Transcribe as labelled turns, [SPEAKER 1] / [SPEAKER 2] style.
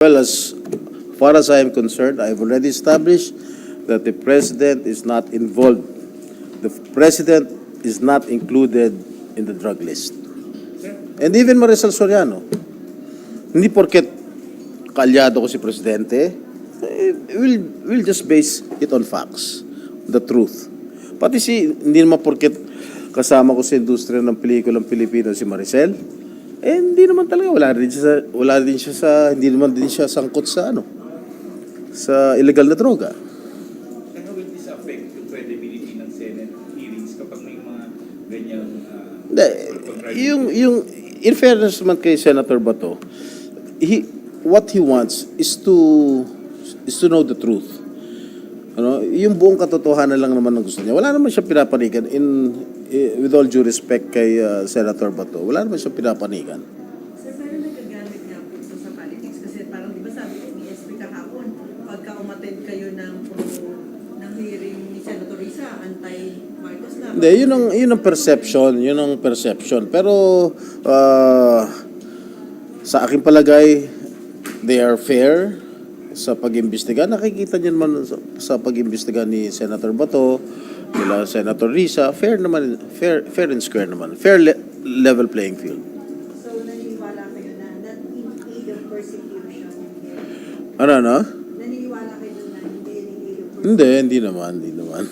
[SPEAKER 1] Well, as far as I am concerned, I've already established that the President is not involved. The President is not included in the drug list. And even Marisol Soriano, hindi porket kaalyado ko si Presidente, we'll just base it on facts, the truth. Pati hindi naman porket kasama ko sa industriya ng pelikulang Pilipino si Maricel, hindi naman talaga, hindi naman din siya sangkot sa sa illegal na droga.
[SPEAKER 2] How will this affect yung credibility ng Senate hearings kapag may mga ganyang
[SPEAKER 1] Yung in fairness naman kay Senator Bato, what he wants is to know the truth. Yung buong katotohanan lang naman ang gusto niya. Wala naman siya pinapanigan with all due respect kay Senator Bato. Wala naman siya pinapanigan.
[SPEAKER 3] Sir, parang nagagamit nga po ito sa politics kasi parang di ba sabi ni SP kahapon, pagka umattend kayo ng hearing ni Senator Risa, anti-Marcos na.
[SPEAKER 1] Hindi, yun ang perception. Pero sa aking palagay, they are fair sa pag-imbestiga. Nakikita niyo naman sa pag-imbestiga ni Senator Bato, nila Senator Risa, fair and square naman. Fair level playing field.
[SPEAKER 4] So, naniniwala kayo na not in aid of persecution?
[SPEAKER 1] Ano?
[SPEAKER 4] Naniniwala kayo na hindi in aid of persecution?
[SPEAKER 1] Hindi naman.